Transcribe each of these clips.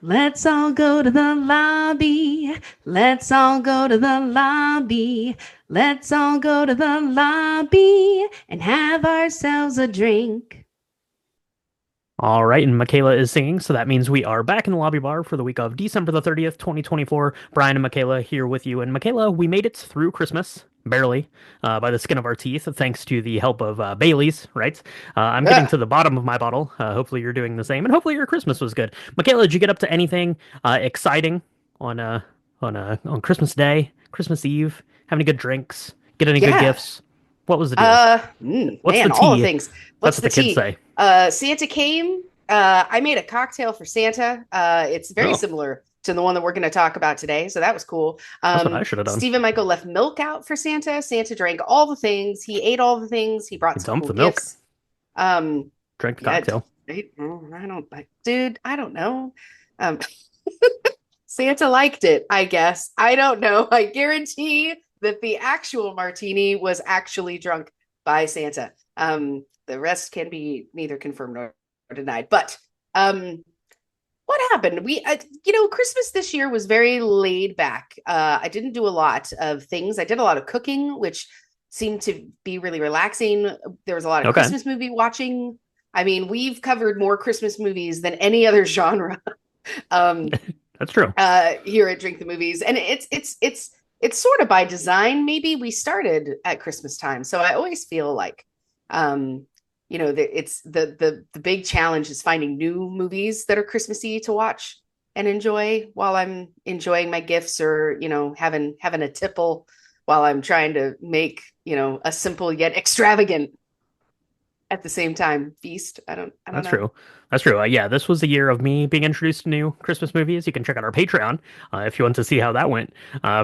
Let's all go to the lobby. Let's all go to the lobby. Let's all go to the lobby and have ourselves a drink. All right, and Michaela is singing, so that means we are back in the lobby bar for the week of December the 30th, 2024. Brian and Michaela here with you. And Michaela, we made it through Christmas, barely, by the skin of our teeth, thanks to the help of Bailey's, right? I'm getting Ugh. to the bottom of my bottle. Hopefully you're doing the same, and hopefully your Christmas was good. Michaela, did you get up to anything exciting on on Christmas Day, Christmas Eve? Have any good drinks? Get any good Yeah. gifts? What was the deal? What's the Man, all the tea? things. That's What's what the the kids tea? say. Santa came. I made a cocktail for Santa. It's very Oh, similar to the one that we're going to talk about today. So that was cool. that's what I should have done. Stephen Michael left milk out for Santa. Santa drank all the things. He ate all the things. He brought You some dump cool the milk, gifts. Um, drink the yeah, cocktail. dude, I don't know. Um, Santa liked it, I guess. I don't know. I guarantee that the actual martini was actually drunk by Santa. The rest can be neither confirmed nor denied. But what happened? Christmas this year was very laid back. I didn't do a lot of things. I did a lot of cooking, which seemed to be really relaxing. There was a lot of Okay, Christmas movie watching. I mean, we've covered more Christmas movies than any other genre. Um, that's true. Here at Drink the Movies, and it's sort of by design. Maybe we started at Christmas time, so I always feel like, it's the big challenge is finding new movies that are Christmassy to watch and enjoy while I'm enjoying my gifts, or having a tipple while I'm trying to make a simple yet extravagant at the same time feast. I don't That's know. true. That's true. Yeah, this was the year of me being introduced to new Christmas movies. You can check out our Patreon if you want to see how that went.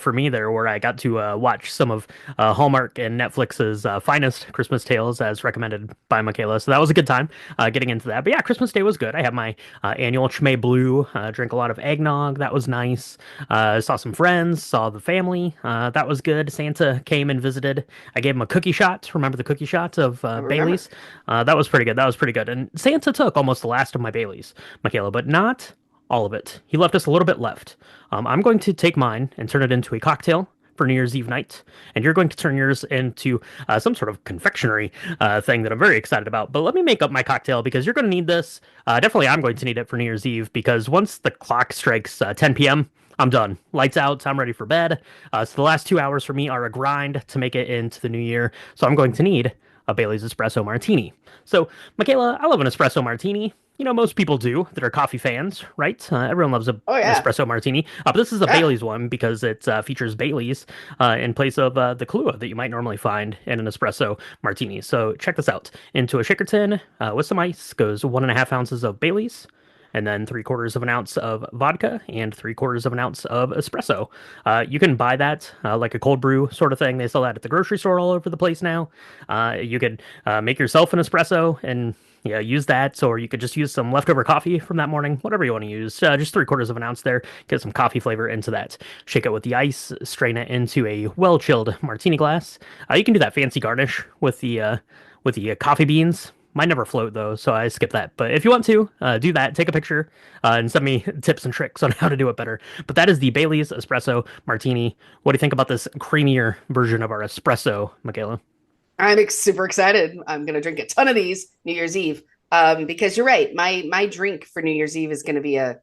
For me, there, where I got to watch some of Hallmark and Netflix's finest Christmas tales as recommended by Michaela. So that was a good time getting into that. But yeah, Christmas Day was good. I had my annual Chimay Blue, drank a lot of eggnog. That was nice. Saw some friends, saw the family. That was good. Santa came and visited. I gave him a cookie shot. Remember the cookie shot of I remember. Bailey's? That was pretty good. That was pretty good. And Santa took almost the last of my Baileys, Michaela, but not all of it. He left us a little bit left. I'm going to take mine and turn it into a cocktail for New Year's Eve night, and you're going to turn yours into some sort of confectionery thing that I'm very excited about. But let me make up my cocktail because you're going to need this. Definitely, I'm going to need it for New Year's Eve because once the clock strikes 10 p.m., I'm done. Lights out. I'm ready for bed. So the last 2 hours for me are a grind to make it into the new year. So I'm going to need a Bailey's Espresso Martini. So, Michaela, I love an espresso martini. You know, most people do that are coffee fans, right? Everyone loves Oh an yeah. espresso martini. But this is a Ah, Bailey's one because it features Bailey's in place of the Kahlua that you might normally find in an espresso martini. So check this out. Into a shaker tin with some ice goes 1.5 ounces of Bailey's, and then 3/4 of an ounce of vodka and 3/4 of an ounce of espresso. You can buy that like a cold brew sort of thing. They sell that at the grocery store all over the place now. You could make yourself an espresso and yeah, use that, or you could just use some leftover coffee from that morning, whatever you want to use. Just 3/4 of an ounce there. Get some coffee flavor into that. Shake it with the ice. Strain it into a well-chilled martini glass. You can do that fancy garnish with the coffee beans. Might never float though, so I skip that. But if you want to, do that. Take a picture and send me tips and tricks on how to do it better. But that is the Bailey's Espresso Martini. What do you think about this creamier version of our espresso, Michaela? I'm super excited. I'm gonna drink a ton of these New Year's Eve. Because you're right. My drink for New Year's Eve is gonna be a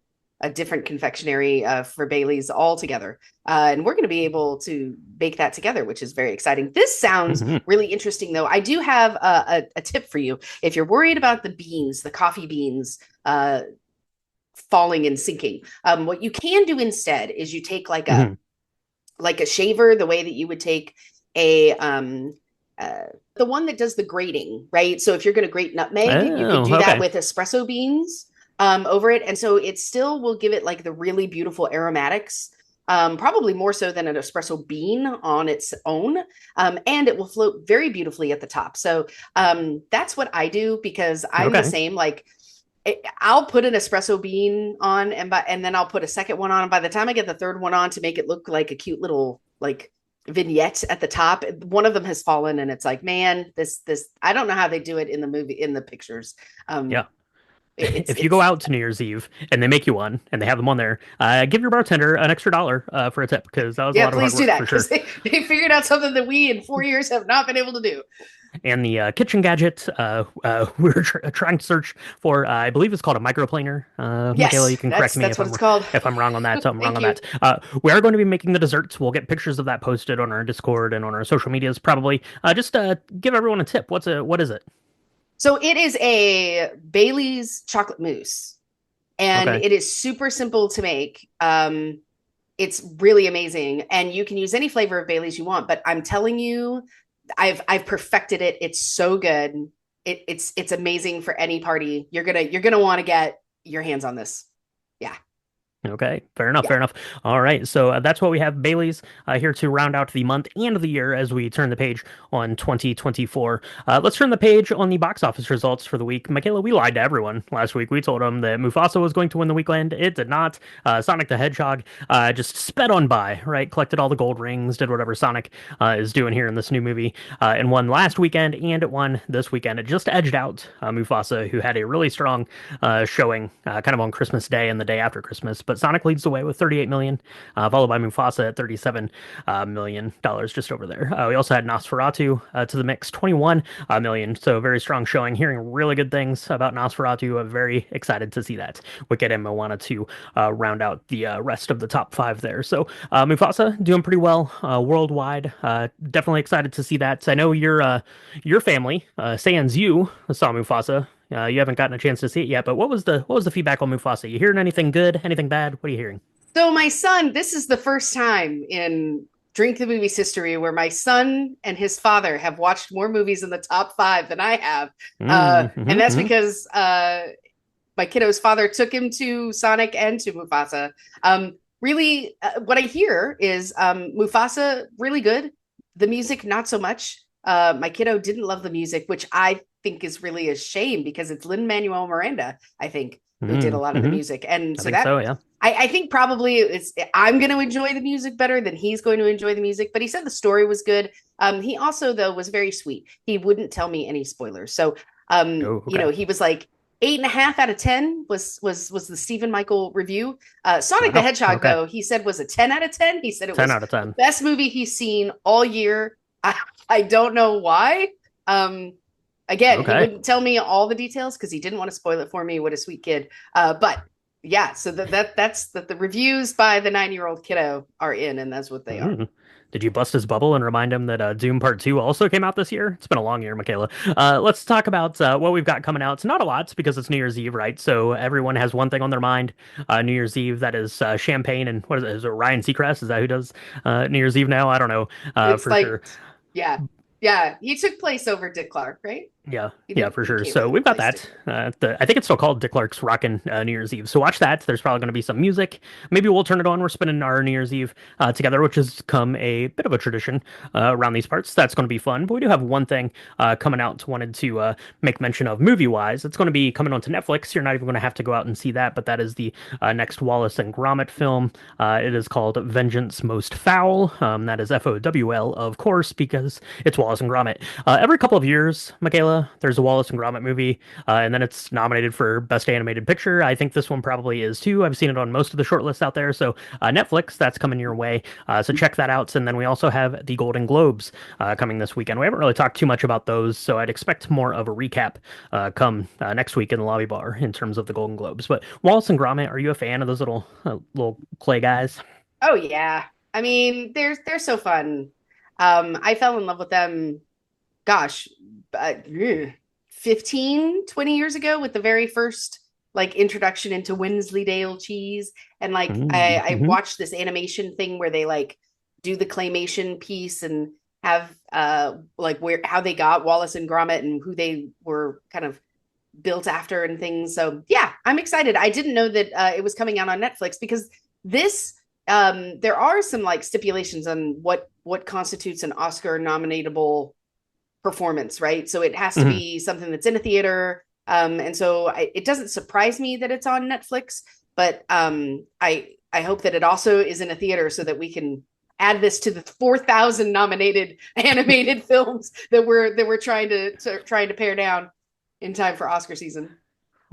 different confectionery for Bailey's altogether. And we're gonna be able to bake that together, which is very exciting. This sounds Hmm. really interesting though. I do have a tip for you. If you're worried about the beans, the coffee beans falling and sinking, what you can do instead is you take Hmm. like a shaver, the way that you would take a uh, the one that does the grating, right? So if you're going to grate nutmeg, you can Oh, do that okay. with espresso beans over it, and so it still will give it like the really beautiful aromatics. Probably more so than an espresso bean on its own, and it will float very beautifully at the top. So that's what I do because I'm the Okay. same. Like I'll put an espresso bean on and then I'll put a second one on. And by the time I get the third one on to make it look like a cute little like vignette at the top, one of them has fallen and it's like, man, this I don't know how they do it in the movie in the pictures. Um Yeah. It's If you go it's out to New Year's Eve and they make you one and they have them on there, give your bartender an extra dollar for a tip because that was a yeah, lot of hard please do work that for because sure. they figured out something that we in 4 years have not been able to do. And the kitchen gadget we were trying to search for, I believe it's called a microplaner. Michaela, you Yes, can correct that's me that's what it's called. if I'm wrong on that. I'm wrong Thank on you. that. We are going to be making the desserts. We'll get pictures of that posted on our Discord and on our social medias probably. Just give everyone a tip. What is it? So it is a Bailey's chocolate mousse, and Okay. it is super simple to make. It's really amazing, and you can use any flavor of Bailey's you want. But I'm telling you, I've perfected it. It's so good. It's amazing for any party. You're gonna want to get your hands on this. Yeah, Okay, fair enough, yeah. fair enough. All right, so that's what we have Bailey's here to round out the month and the year as we turn the page on 2024. Let's turn the page on the box office results for the week. Michaela, we lied to everyone last week. We told them that Mufasa was going to win the weekend. It did not. Sonic the Hedgehog just sped on by, right? Collected all the gold rings, did whatever Sonic is doing here in this new movie, and won last weekend, and it won this weekend. It just edged out Mufasa, who had a really strong showing kind of on Christmas Day and the day after Christmas. But Sonic leads the way with 38 million, followed by Mufasa at 37 million dollars just over there. We also had Nosferatu to the mix, 21 million. So very strong showing. Hearing really good things about Nosferatu. I'm very excited to see that. Wicked and Moana to round out the rest of the top five there. So Mufasa doing pretty well worldwide. Definitely excited to see that. I know your family, sans you, saw Mufasa. You haven't gotten a chance to see it yet, but what was the feedback on Mufasa? You hearing anything good? Anything bad? What are you hearing? So my son, this is the first time in Drink the Movie's history where my son and his father have watched more movies in the top five than I have. And that's Mm-hmm. because my kiddo's father took him to Sonic and to Mufasa. Really, what I hear is Mufasa really good. The music, not so much. My kiddo didn't love the music, which I think is really a shame because it's Lin Manuel Miranda, I think, who did a lot of the Mm-hmm. music, and I so think so, that yeah. I think probably it's I'm going to enjoy the music better than he's going to enjoy the music. But he said the story was good. He also though was very sweet. He wouldn't tell me any spoilers. So Oh, okay. he was like 8.5 out of 10 was the Stephen Michael review. Sonic the Wow. Hedgehog, Okay. though, he said was a 10 out of 10. He said it 10 was out of the 10. best movie he's seen all year. I don't know why. Um, Again, he Okay. wouldn't tell me all the details because he didn't want to spoil it for me. What a sweet kid. But yeah, so that's that the reviews by the 9-year-old kiddo are in, and that's what they are. Mm. Did you bust his bubble and remind him that Doom Part 2 also came out this year? It's been a long year, Michaela. Let's talk about what we've got coming out. It's not a lot because it's New Year's Eve, right? So everyone has one thing on their mind. New Year's Eve, that is champagne and what is it? Is it Ryan Seacrest? Is that who does New Year's Eve now? I don't know It's for sure. like, yeah, yeah, he took place over Dick Clark, right? Yeah, He yeah, didn't. for He sure. came and So we've got replaced Dick that. Clark. I think it's still called Dick Clark's Rockin' New Year's Eve. So watch that. There's probably going to be some music. Maybe we'll turn it on. We're spending our New Year's Eve together, which has come a bit of a tradition around these parts. That's going to be fun. But we do have one thing coming out. Wanted to make mention of movie wise. It's going to be coming onto Netflix. You're not even going to have to go out and see that. But that is the next Wallace and Gromit film. It is called Vengeance Most Foul. That is FOWL, of course, because it's Wallace and Gromit. Every couple of years, Michaela, there's a Wallace and Gromit movie, and then it's nominated for Best Animated Picture. I think this one probably is too. I've seen it on most of the shortlists out there. So Netflix, that's coming your way. So check that out. And then we also have the Golden Globes coming this weekend. We haven't really talked too much about those, so I'd expect more of a recap come next week in the lobby bar in terms of the Golden Globes. But Wallace and Gromit, are you a fan of those little clay guys? Oh yeah, I mean they're so fun. I fell in love with them. Gosh, uh, 15, 20 years ago with the very first like introduction into Wensleydale cheese. And like I Mm-hmm. watched this animation thing where they like do the claymation piece and have like where how they got Wallace and Gromit and who they were kind of built after and things. So yeah, I'm excited. I didn't know that it was coming out on Netflix because this there are some like stipulations on what constitutes an Oscar nominatable performance, right? So it has to Hmm. be something that's in a theater. And so it doesn't surprise me that it's on Netflix, but I hope that it also is in a theater so that we can add this to the 4,000 nominated animated films that we're trying to pare down in time for Oscar season.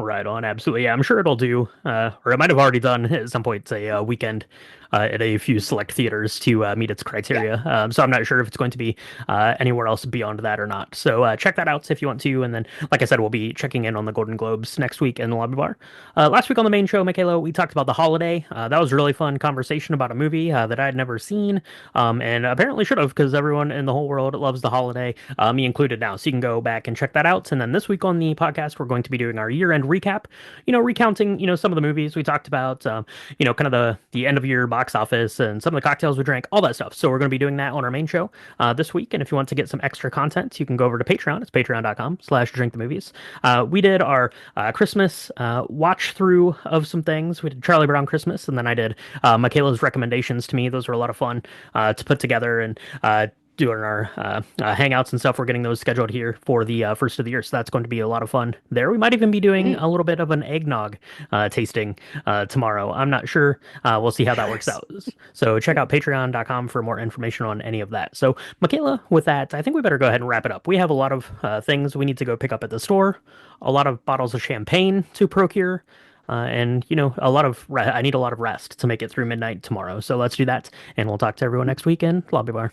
Right on, absolutely. Yeah, I'm sure it'll do, or it might have already done at some point a weekend at a few select theaters to meet its Yeah. criteria. So I'm not sure if it's going to be anywhere else beyond that or not. So check that out if you want to. And then, like I said, we'll be checking in on the Golden Globes next week in the lobby bar. Last week on the main show, Michaela, we talked about The Holiday. That was a really fun conversation about a movie that I had never seen, and apparently should have because everyone in the whole world loves The Holiday, me included now. So you can go back and check that out. And then this week on the podcast, we're going to be doing our year-end recap, recounting, some of the movies we talked about, kind of the end of year box office and some of the cocktails we drank, all that stuff. So we're going to be doing that on our main show this week. And if you want to get some extra content, you can go over to Patreon. It's patreon.com/drink the movies. We did our Christmas watch through of some things. We did Charlie Brown Christmas, and then I did Michaela's recommendations to me. Those were a lot of fun to put together and doing our hangouts and stuff. We're getting those scheduled here for the first of the year, so that's going to be a lot of fun there. We might even be doing Mm, a little bit of an eggnog tasting tomorrow. I'm not sure. We'll see how that works yes. out. So check out patreon.com for more information on any of that. So Michaela, with that, I think we better go ahead and wrap it up. We have a lot of things we need to go pick up at the store, a lot of bottles of champagne to procure. And I need a lot of rest to make it through midnight tomorrow. So let's do that, and we'll talk to everyone next weekend. Lobby bar.